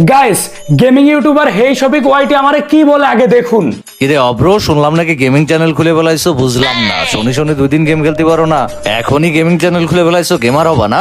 Guys gaming YouTuber হেই শফিক ওয়াইটি আমারে কি বলে আগে দেখুন। কিরে অব্র, শুনলাম নাকি গেমিং চ্যানেল খুলে ফেলাইছো। বুঝলাম না, শনি শনি 2 দিন গেম খেলতে পারো না, এখনই গেমিং চ্যানেল খুলে ফেলাইছো। গেমার হবা না?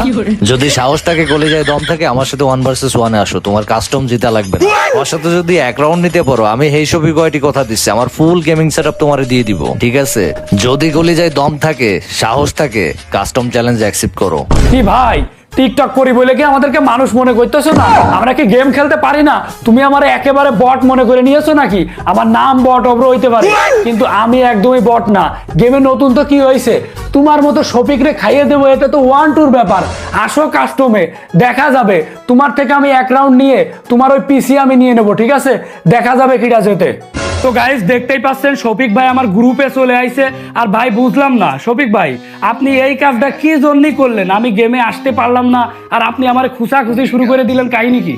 যদি সাহস থাকে, কলে যায় দম থাকে, আমার সাথে 1 vs 1 এ আসো, তোমার কাস্টম জিতা লাগবে না। আমার সাথে যদি 1 রাউন্ড নিতে পারো, আমি হেই শফিক ওয়াইটি কথা দিচ্ছি, আমার ফুল গেমিং সেটআপ তোমারে দিয়ে দিব, ঠিক আছে? যদি কলে যায় দম থাকে, সাহস থাকে, কাস্টম চ্যালেঞ্জ অ্যাকসেপ্ট করো। কি ভাই টিকটক করি বলে কি আমাদেরকে মানুষ মনে করতেছো না? আমরা কি গেম খেলতে পারি না? তুমি আমার একেবারে বট মনে করে নিয়েছো নাকি? আমার নাম বট অব্র হইতে পারে, কিন্তু আমি একদমই বট না। গেমে নতুন তো কি হয়েছে, তোমার মতো শফিকরে খাইয়ে দেবো, এটা তো 1-2 ব্যাপার। আসো কাস্টমে, দেখা যাবে। তোমার থেকে আমি 1 রাউন্ড নিয়ে তোমার ওই পিসি আমি নিয়ে নেবো, ঠিক আছে? দেখা যাবে কিটা যেতে। তো গাইস দেখতেই পাচ্ছেন শফিক ভাই আমার গ্রুপে চলে আইছে। আর ভাই বুঝলাম না শফিক ভাই, আপনি এই কাজটা কি জন্যই করলেন? আমি গেমে আসতে পারলাম না আর আপনি আমার খুশাখুশি শুরু করে দিলেন, কাহিনী কি?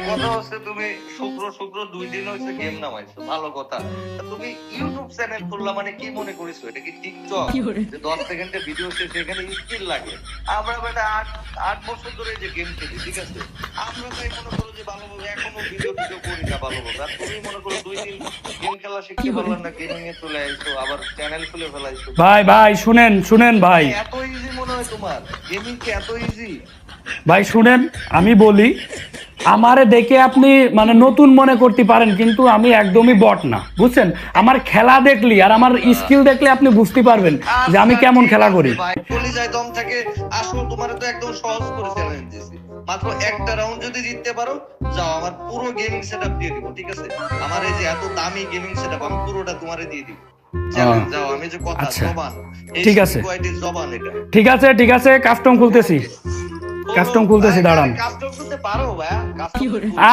কথা হচ্ছে তুমি শুক্র 2 দিন হয়েছে গেম নামাইছো, ভালো কথা। তুমি ইউটিউব চ্যানেল খুললা মানে কি মনে করিছো এটা কি টিকটক যে 10 সেকেন্ডের ভিডিও শেষে এখানে স্কিল লাগে? আমরা বেটা 8 বছর ধরে যে গেম খেলি, ঠিক আছে? আমরা তাই মনে করো যে ভালোভাবে এখনো ভিডিও করি না ভালোভাবে। আর তুমি মনে করো 2 দিন গেম খেলা শিখতে পারলাম না, গেমিং এ চলে আইছো, আবার চ্যানেল খুলে ফেলাইছো। ভাই শুনেন ভাই, এত ইজি মনে হয় তোমার? গেমিং কি এত ইজি? ভাই শুনেন, আমি বলি, আমারে দেখে আপনি মানে নতুন মনে করতে পারেন, কিন্তু আমি একদমই বট না, বুঝছেন? আমার খেলা দেখলি আর আমার স্কিল দেখলে আপনি বুঝতে পারবেন যে আমি কেমন খেলা করি। কলিজায় দম থাকে, আসল তোমার তো একদম সহজ করে চ্যালেঞ্জ দিছি। মাত্র একটা রাউন্ড যদি জিততে পারো, যাও আমার পুরো গেমিং সেটআপ দিয়ে দিব, ঠিক আছে? আমার এই যে এত দামি গেমিং সেটআপ আমি পুরোটা তোমারে দিয়ে দিব। চ্যালেঞ্জ যাও, আমি যে কথা জবান, ঠিক আছে জবান এটা। ঠিক আছে কাস্টম খুলতেছি, দাঁড়ান। কাস্টম করতে পারো ভাই?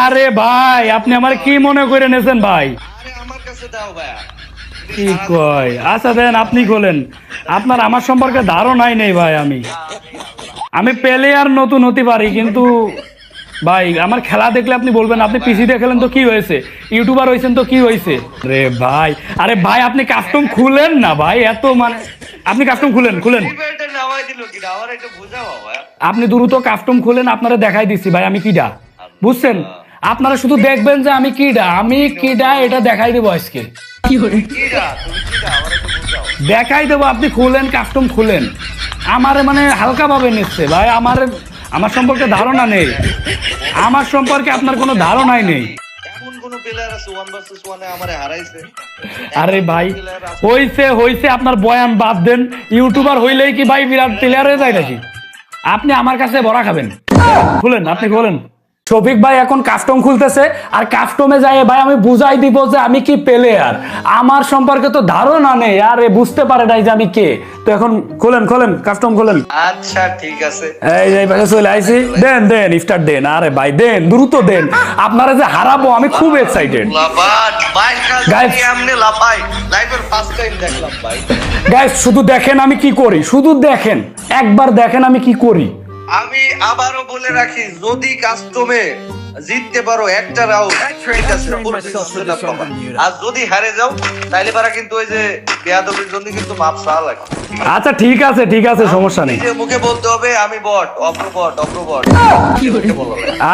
আরে ভাই আপনি আমার কি মনে করে নেছেন ভাই? আরে আমার কাছে দাও ভাই। কি কয়? আচ্ছা দেন, আপনি খোলেন। আপনার আমার সম্পর্কে ধারণাই নেই ভাই। আমি প্লেয়ার নতুন হতে পারি, কিন্তু ভাই আমার খেলা দেখলে আপনি বলবেন আপনি পিসি দেখলেন তো কি হয়েছে, ইউটিউবার হয়েছেন তো কি হয়েছে? আরে ভাই আপনি কাস্টম খুলেন না ভাই, এত মানে আপনি কাস্টম খুলেন। এটা নামাই দিল কি না? আমার একটু বুঝাও ভাই। আপনি দ্রুত কাস্টম খুলেন, আপনারা দেখাই দিচ্ছি ভাই আমি কিডা, বুঝছেন? আপনারা শুধু দেখবেন যে আমি কিডা এটা দেখাই দেবো আজকে। কিরা তুমি কিরা? আমার একটু বুঝাও। দেখাই দেবো, আপনি খুলেন, কাস্টম খুলেন। আমারে মানে হালকা ভাবে নিচ্ছে ভাই, আমার সম্পর্কে ধারণা নেই, আমার সম্পর্কে আপনার কোনো ধারণাই নেই। এমন কোন প্লেয়ার আছে 1 vs 1 এ আমারে হারাইছে? আরে ভাই হইছে আপনার বয়ান বাদ দেন। ইউটিউবার হইলেই কি ভাই বিরাট প্লেয়ার হয়ে যায় নাকি? আপনি আমার কাছে বড়া খাবেন। আপনি খোলেন। শফিক ভাই এখন কাস্টম খুলতেছে, আর কাস্টমে যাই ভাই আমি বুঝাই দিব যে আমি কি প্লেয়ার, আমার সম্পর্কে তো ধারণা নেই, আরে বুঝতে পারে নাই যে আমি কে। তো এখন খোলেন কাস্টম খোলেন। আচ্ছা ঠিক আছে, এই ভাই চলে আইছি। দেন স্টার্ট দেন। আরে ভাই দেন, দ্রুত দেন, আপনারা যে হারাবো আমি খুব এক্সাইটেড। লাবাদ মাইক Guys, কাজ আমনে লাপাই লাইভের ফার্স্ট টাইম দেখলাম ভাই। গাইস শুধু দেখেন আমি কি করি, শুধু দেখেন, একবার দেখেন আমি কি করি। আমি আবারও বলে রাখি, যদি কাস্টমে জিততে পারো একটা রাউন্ড, ঠিক আছে, ফুল সেটআপ পাবা। আর যদি হারে যাও তাইলে পারা কিন্তু ওই যে বেয়াদবির জন্য কিন্তু মাপ চাওয়া লাগে। আচ্ছা ঠিক আছে সমস্যা নেই। নিজে মুখে বলতে হবে আমি বট, অপ্র বট।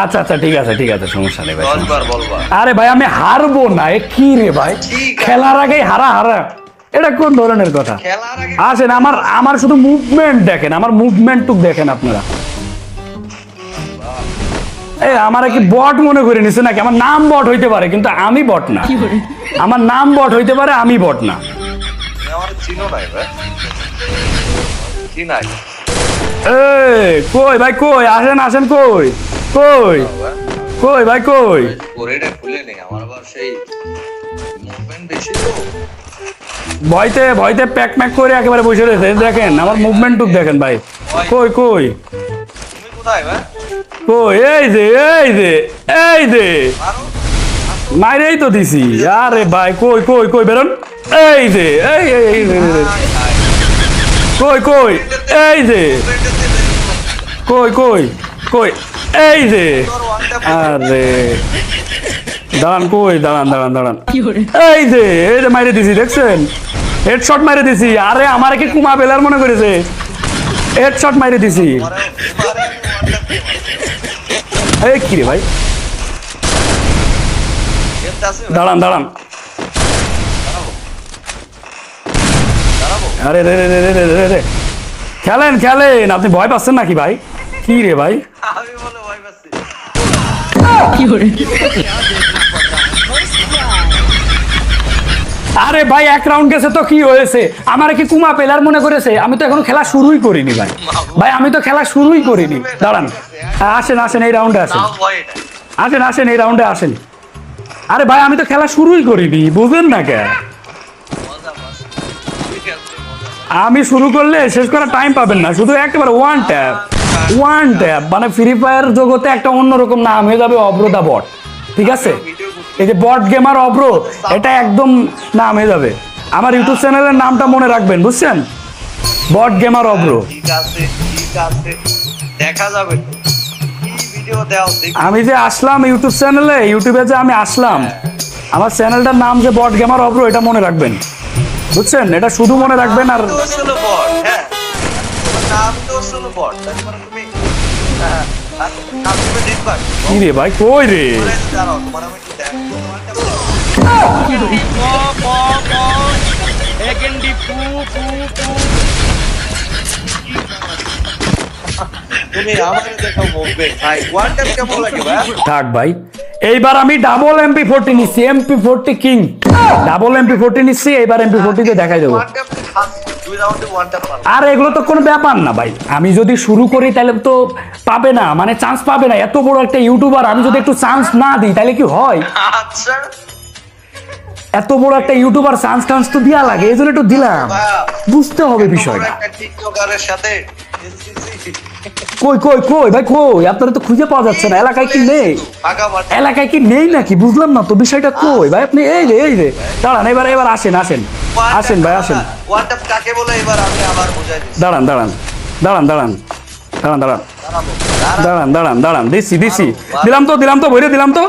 আচ্ছা ঠিক আছে সমস্যা নেই ভাই। 10 বার বলবা। আরে ভাই আমি হারবো না, এ কি রে ভাই? ঠিক আছে। খেলার আগেই হারা এটা কোন ধরনের কথা? খেলার আগে আসেন, আমার শুধু মুভমেন্ট দেখেন, আমার মুভমেন্ট টুক দেখেন আপনারা। এই আমার কি বট মনে করে নিছে নাকি? আমার নাম বট হইতে পারে, কিন্তু আমি বট না। আমার নাম বট হইতে পারে, আমি বট না। আমার চিনো নাই ভাই, চিনাই কই ভাই কই? আসেন কই ভাই কই? ওরেটা খুলে নেই আমার, আবার সেই মুভমেন্ট বেশি তো ভয়তে প্যাক করে একেবারে বসে রয়েছে। দেখেন আমার মুভমেন্ট টুক দেখেন ভাই। কই তুমি কোথায় ভাই? এই যে মাইরেই তো দিছি। আরে ভাই কই বেরোন। এই যে কই এই যে কই এই যে। আরে দাঁড়ান এই যে মাইরে দিছি, দেখছেন? হেডশট মাইরে দিছি। আরে আমার কি কুমা বেলার মনে করেছে? হেডশট মাইরে দিছি। এই কি রে ভাই, খেলতে আছে ভাই? দাঁড়ান দাঁড়ান, দাঁড়াবো দাঁড়াবো আরে রে রে রে রে রে রে রে, খেলেন খেলেন, আপনি ভয় পাচ্ছেন নাকি ভাই? কি রে ভাই, আমি বলে ভয় পাচ্ছি। আরে ভাই এক রাউন্ড গেছে তো কি হয়েছে, আমার কি কুমা পেলার মনে করেছে? আমি তো এখন খেলা শুরুই করিনি ভাই, ভাই আমি তো খেলা শুরুই করিনি। দাঁড়ান, আসেন আসেন এই রাউন্ডে আসেন, তাও ভয় এটা। আসেন আসেন এই রাউন্ডে আসেন। আরে ভাই আমি তো খেলা শুরুই করিনি, বুঝলেন না কে? মজা পাচ্ছি। ঠিক আছে, মজা। আমি শুরু করলে শেষ করার টাইম পাবেন না, শুধু একেবারে ওয়ান ট্যাপ, মানে ফ্রি ফায়ার জগতে একটা অন্যরকম নাম হয়ে যাবে অব্রদা বট, ঠিক আছে? এই যে বট গেমার অব্র, এটা একদম নাম হয়ে যাবে। আমার ইউটিউব চ্যানেলের নামটা মনে রাখবেন, বুঝছেন? বট গেমার অব্র। ঠিক আছে ঠিক আছে, দেখা যাবে তো। কি ভিডিও দাও দেখি। আমি যে আসলাম ইউটিউব চ্যানেলে, ইউটিউবে যে আমি আসলাম, আমার চ্যানেলটার নাম যে বট গেমার অব্র, এটা মনে রাখবেন, বুঝছেন? এটা শুধু মনে রাখবেন। আর তো আসলে বট, হ্যাঁ নাম তো আসলে বট, তার মানে তুমি নাম তুমি দেখবা কি রে ভাই, কই রে? দাঁড়াও, তোমার আমি একটু তুমি আমাকে দেখাও মুভবে ভাই, ওয়ান টাইম কেমন লাগে ভাই? থাক ভাই, এইবার আমি ডাবল MP40 নিচ্ছি, MP40 কিং, ডাবল MP40 নিচ্ছি, এইবার MP40 তে দেখাই দেবো। ওয়ান টাইম দুই রাউন্ডে ওয়ান টাইম পারো। আর এগুলো তো কোনো ব্যাপার না ভাই, আমি যদি শুরু করি তাহলে তো পাবে না, মানে চান্স পাবে না। এত বড় একটা ইউটিউবার, আমি যদি একটু চান্স না দিই তাহলে কি হয়? আচ্ছা এত বড় একটা ইউটিউবার চান্স তো দেওয়া লাগে, এই জন্য একটু দিলাম, বুঝতে হবে বিষয়টা। একটা টিকটকারের সাথে কই কই কই ভাই, কই? আপনারা তো খুঁজে পাওয়া যাচ্ছে না, এলাকায় কি নেই? ফাঁকা মাঠ। এলাকায় কি নেই নাকি, বুঝলাম না তো বিষয়টা। কই ভাই আপনি? এই রে দাঁড়ান, এবার এবার আসেন আসেন আসেন ভাই আসেন। ওয়ান টাইম কাকে বলে এবার আমি আবার বুঝাই দিচ্ছি। দাঁড়ান দাঁড়ান দাঁড়ান দাঁড়ান দাঁড়ান দাঁড়ান দাঁড়াবো, দাঁড়ান দাঁড়ান দাঁড়ান, দিছি দিলাম তো বইরে, দিলাম তো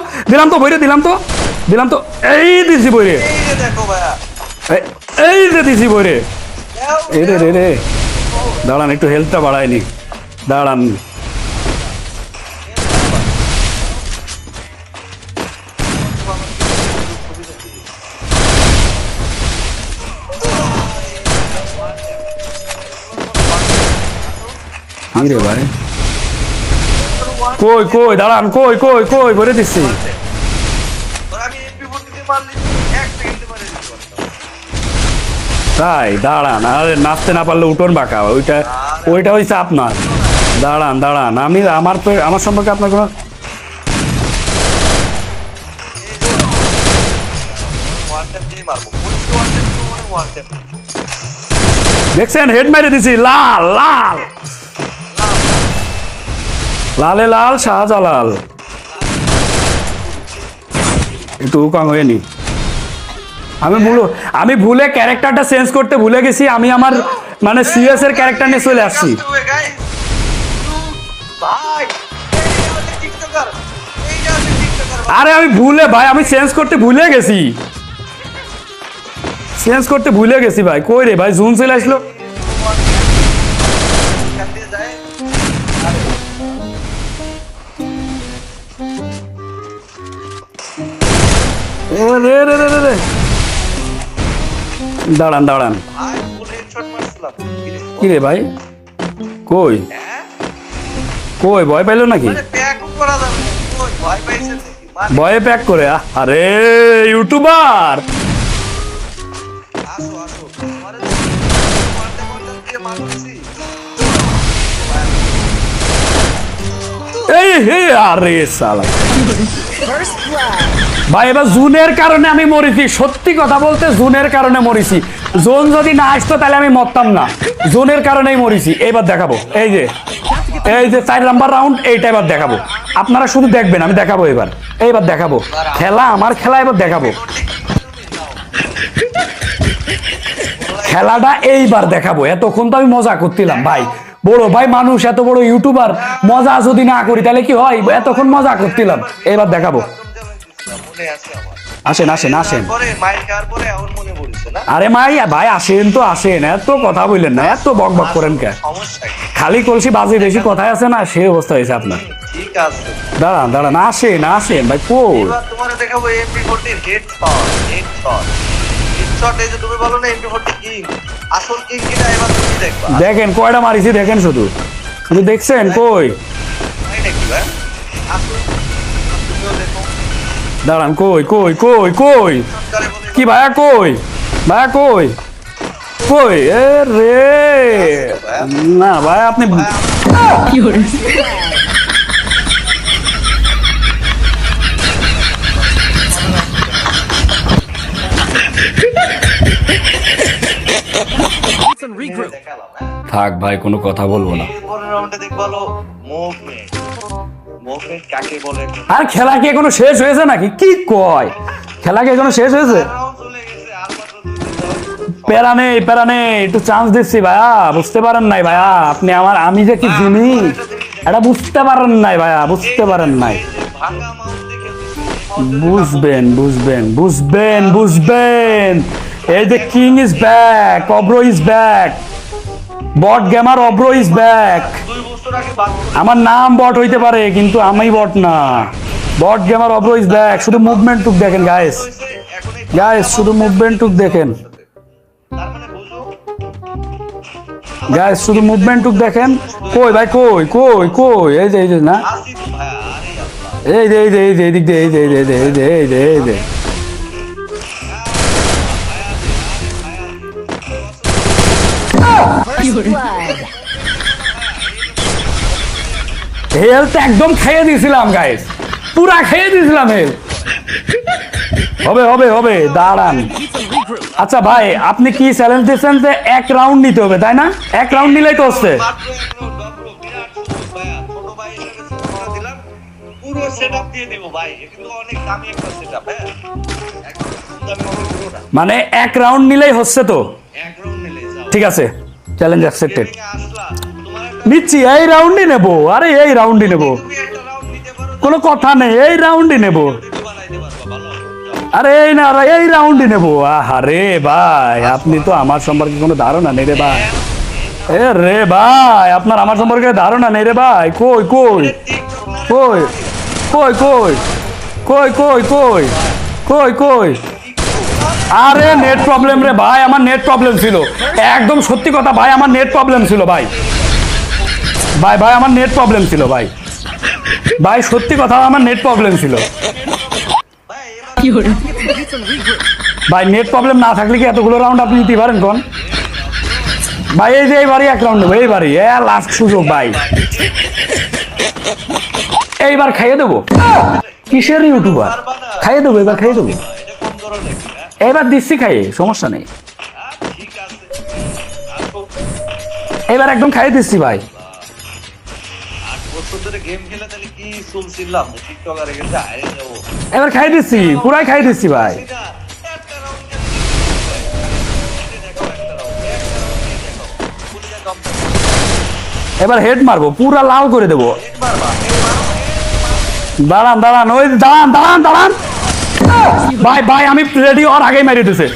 বইরে, দিলাম তো এই দিছি বইরে, এই যে দেখো ভাইয়া, এই যে দিছি বইরে, দাও, এই রে রে রে। দাঁড়ান একটু হেলথটা বাড়ায়নি, দাঁড়ান। কি রে ভাই, কই কই দাঁড়ান, কই কই কই বলে দিচ্ছি। ওর আমি MP40 দিয়ে মারলি, এক সেকেন্ডে মারে দিতে পারতাম। তাই দাঁড়ান, আরে নাচতে না পারলে উঠোন বাঁকা, ওইটা হয়েছে আপনার। দাঁড়ান দাঁড়ান, আমি আমার সম্পর্কে আপনার কোনো ওয়ান টাইম দিয়ে মারবো, বলছি ওয়ান টাইম তো মানে ওয়ান টাইম। দেখছেন, হেড মেরে দিছি, লাল লাল লালে লাল শাহজালাল। একটু কাম হয়নি, আমি ভুলে ক্যারেক্টারটা চেঞ্জ করতে ভুলে গেছি, আমি আমার মানে সিএস এর ক্যারেক্টার নিয়ে চলে আসছি। ভাই এই আমাদের টিকটকার, এই যে আমাদের টিকটকার ভাই। আরে আমি ভুলে ভাই, আমি চেঞ্জ করতে ভুলে গেছি ভাই। কই রে ভাই, জুন চলে আসলো। এখান দিয়ে যায়। রে রে রে রে রে, দাঁড়ান দাঁড়ান, ভাই ফুল হেডশট মারছিলাম। কি রে ভাই, কই হ্যাঁ কই, ভয় পাইলো নাকি? মানে প্যাকও করা যাবে না। ওই ভয় পাইছেন নাকি? মার, ভয়ে প্যাক করে? আরে ইউটিউবার, আসো আসো আমারে ওয়ানটা দিয়ে মারছি। এই আরে সালা ভাই, এবার জুনের কারণে আমি মরেছি, সত্যি কথা বলতে জুনের কারণে মরেছি। জোন যদি না আসতো তাহলে আমি মরতাম না, জোনের কারণেই মরেছি। এইবার দেখাবো, এই যে 4 নাম্বার রাউন্ড, এইটা এবার দেখাবো। আপনারা শুধু দেখবেন, আমি দেখাবো এইবার দেখাবো খেলা, আমার খেলা এবার দেখাবো, খেলাটা এইবার দেখাবো। এতক্ষণ তো আমি মজা করছিলাম ভাই, বড় ভাই মানুষ, এত বড় ইউটিউবার, মজা যদি না করি তাহলে কি হয়? এতক্ষণ মজা করছিলাম, এবার দেখাবো। মনে আছে আমার। আসেন আসেন আসেন। পরে মায়ের খাওয়ার পরে এখন মনে পড়ছে না? আরে ভাই আসেন তো আসেন, এত কথা বললেন না, এত বক বক করেন কে? সমস্যা কি? খালি কলসি বাজি বেশি কথায় আছে না, সেই অবস্থা হয়েছে আপনার। ঠিক আছে, দাঁড়ান দাঁড়ান, আসেন আসেন ভাই, কই? এবার তোমার দেখাবো MP40 হেডশট। এই যে তুমি বলো না MP40 কিং, আসল কিং কিনা এবার তুমি দেখবা। দেখেন কয়টা মারিছি, দেখেন শুধু শুধু দেখছেন কই? তাই নাকি ভাই? আসল তুমিও দেখো। দাঁড়ান, কই কই কই কই? সরকারে বলে কি ভাইয়া কই? ভাইয়া কই কই? এ রে না ভাই, আপনি দেখালাম, হ্যাঁ? থাক ভাই, কোনো কথা বলবো না। এরপরের রাউন্ডে দেখবালো মুভমেন্ট কাকে বলে। আর খেলা কি এখনো শেষ হয়েছে নাকি? কি কয়, খেলা কি এখনো শেষ হয়েছে? রাউন্ড চলে গেছে, আর মাত্র 2 দিন। প্যারা নেই, একটু চান্স দিচ্ছি ভাইয়া, বুঝতে পারেন নাই ভাইয়া আপনি আমি যে কি জিনিস এটা বুঝতে পারেন নাই ভাইয়া, বুঝতে পারেন নাই। ভাঙা মাউস দেখে বুঝবেন বুঝবেন বুঝবেন বুঝবেন। এই যে king is back, Ovro is back, bot gamer Ovro is back. 2 বছর আগে বাদ করে আমার নাম বট হইতে পারে কিন্তু আমি বট না। বট গেমার অব্রো ইজ ব্যাক। শুধু মুভমেন্ট টুক দেখেন গাইস, হয়েছে, এখন এই গাইস শুধু মুভমেন্ট টুক দেখেন তার মানে বুঝো গাইস, শুধু মুভমেন্ট টুক দেখেন। কই ভাই, কই কই কই? এই যে না, আসি তো ভাই, আরে আল্লাহ। এই যে এদিক দিয়ে, এই যে হেলথ একদম খাইয়ে দিয়েছিলাম গাইস, পুরা খাইয়ে দিয়েছিলাম হেলথ। হবে দাঁড়ান। আচ্ছা ভাই, আপনি কি চ্যালেঞ্জ দিচ্ছেন যে 1 রাউন্ড নিতে হবে, তাই না? 1 রাউন্ড নিলেই তো হচ্ছে। মাত্র এখনো ডব্রো বিরাট সুযোগ ভাইয়া, ছোট ভাই হিসেবে সুযোগটা দিলাম, পুরো সেটআপ দিয়ে দেব ভাই। এ কিন্তু অনেক দামি একটা সেটআপ, হ্যাঁ, একদম কম দামি হবে পুরোটা। মানে 1 রাউন্ড নিলেই হচ্ছে তো? 1 রাউন্ড নিলে যাও। ঠিক আছে, চ্যালেঞ্জ অ্যাকসেপ্টেড। গেমিংয়ে আসলা, তোমার একটা নিচ্ছি, এই রাউন্ডই নেবো। আরে এই রাউন্ডই নেবো, তুমি একটা রাউন্ড নিতে পারো, কোনো কথা নেই, এই রাউন্ডই নেবো। তুমি বানাইতে পারবা, ভালো যাও। আরে এই রাউন্ডই নেবো। আরে ভাই, আপনি তো আমার সম্পর্কে কোনো ধারণা নেই রে ভাই। এ রে ভাই, আপনার আমার সম্পর্কে ধারণা নেই রে ভাই। কই কই টিকটক না কই কই কই কই কই কই কই কই? আরে নেট প্রবলেম রে ভাই, আমার নেট প্রবলেম ছিল, একদম সত্যি কথা ভাই, আমার নেট প্রবলেম ছিল ভাই। ভাই আমার নেট প্রবলেম ছিল ভাই সত্যি কথা, আমার নেট প্রবলেম ছিল ভাই, এবার ভাই। নেট প্রবলেম না থাকলে কি এতগুলো রাউন্ড আপনি নিতে পারেন কোন ভাই? এই যে এইবারই 1 রাউন্ড নেবো, এইবারই লাস্ট সুযোগ ভাই, এইবার খাইয়ে দেবো। কিসের ইউটিউবার? খাইয়ে দেবো, এবার খাইয়ে দেবো, এটা কোন ধরনের, হ্যাঁ? এবার দিচ্ছি খাইয়ে, সমস্যা নেই, ঠিক আছে, আসো। এবার একদম খাইয়ে দিচ্ছি ভাই। 8 বছর ধরে গেম খেলে তাহলে কি চলছিলাম, টিকটকারে গেছে হারিয়ে যাবো। এবার খাইয়ে দিচ্ছি, পুরাই খাইয়ে দিচ্ছি ভাই। এটা একটা রাউন্ড দেখো, একটা রাউন্ড দেখো, পুলিশে কম থাকে। এবার হেড মারবো, পুরা লাল করে দেবো। হেড মারবা, হেড মারো, দাঁড়ান, ওই দাঁড়ান ভাই, আমি রেডি হওয়ার আগেই মেরে দিছে।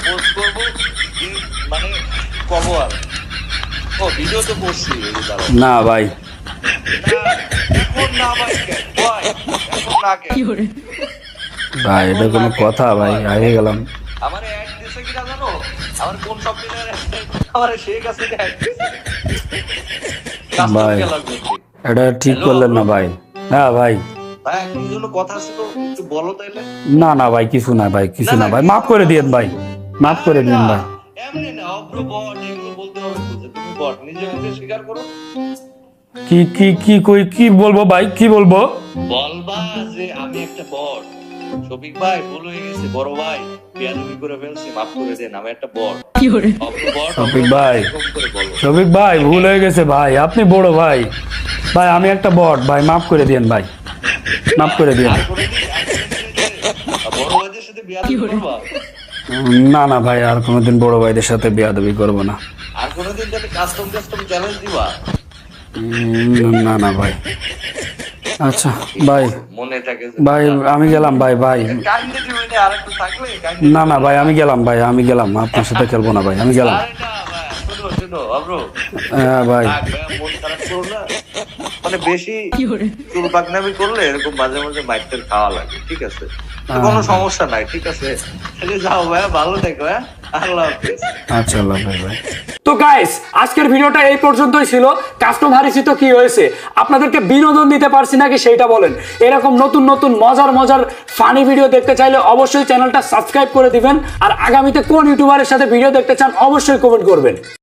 পোস্ট করবো, মানে কবো আর ও ভিডিও তো করছি, এই যে দাঁড়াও। না ভাই, এখন না ভাই, কেন? ভাই, এখন না কেন? ভাই এটা কোনো কথা ভাই, আগে গেলাম। আমার অ্যাড দিছে কিনা জানো? আমার কোন সফটওয়্যার আমার সেই কাছে অ্যাড দিছে। ভাই। কাস্টম খেলা করতে। এটা ঠিক করলেন না ভাই। হ্যাঁ ভাই, ভাই কি জন্য কথা ছিল একটু বলো তাইলে। না ভাই, কিছু না ভাই, কিছু না ভাই, মাফ করে দিয়েন ভাই, মাফ করে দিন ভাই। এমনি না, অব্র বট এগুলো বলতে হবে তো যে তুমি বট, নিজে মুখে স্বীকার করো। কি বলবো ভাই, কি বলবো? বলবা যে আমি একটা বট। শফিক ভাই ভুল হয়ে গেছে, বড় ভাই বেয়াদবি করে ফেলছি, মাফ করে দেন, আমি একটা বট। অব্র বট, শফিক ভাই, এরকম করে বলো। শফিক ভাই ভুল হয়ে গেছে ভাই, আপনি বড় ভাই, ভাই আমি একটা বট ভাই, মাফ করে দিয়েন ভাই, মাফ করে দিয়েন। আর কোনোদিন বড় ভাইদের সাথে বেয়াদবি করবা? না ভাই, আর কোনোদিন বড় ভাইদের সাথে বেয়াদবি করবো না। আর কোনোদিন যদি কাস্টম চ্যালেঞ্জ দিবা? না না ভাই, আচ্ছা ভাই, মনে থাকে যে ভাই আমি গেলাম ভাই, ভাই কাইন্ডলি দিবেন আর একটু থাকলে কাইন্ডলি। না না ভাই আমি গেলাম ভাই, আমি গেলাম, আপনার সাথে খেলবো না ভাই, আমি গেলাম। আরে না ভাই, শুনো অব্রো, হ্যাঁ ভাই, মন খারাপ করো না, মানে বেশি চুল পাকনামি করলে এরকম মাঝে মাঝে মাইকটার খাওয়া লাগে, ঠিক আছে? তো কোনো সমস্যা নাই, ঠিক আছে? তাহলে যাও ভাই, ভালো থেকো, হ্যাঁ, আল্লাহ হাফেজ। আচ্ছা আল্লাহ ভাই ভাই। তো গাইস, আজকের ভিডিওটা এই পর্যন্তই ছিল। কাস্টম হারিয়েছি তো কি হয়েছে, আপনাদেরকে বিনোদন দিতে পারছি নাকি সেইটা বলেন। এরকম নতুন নতুন মজার ফানি ভিডিও দেখতে চাইলে অবশ্যই চ্যানেলটা সাবস্ক্রাইব করে দিবেন। আর আগামীতে কোন ইউটিউবারের সাথে ভিডিও দেখতে চান অবশ্যই কমেন্ট করবেন।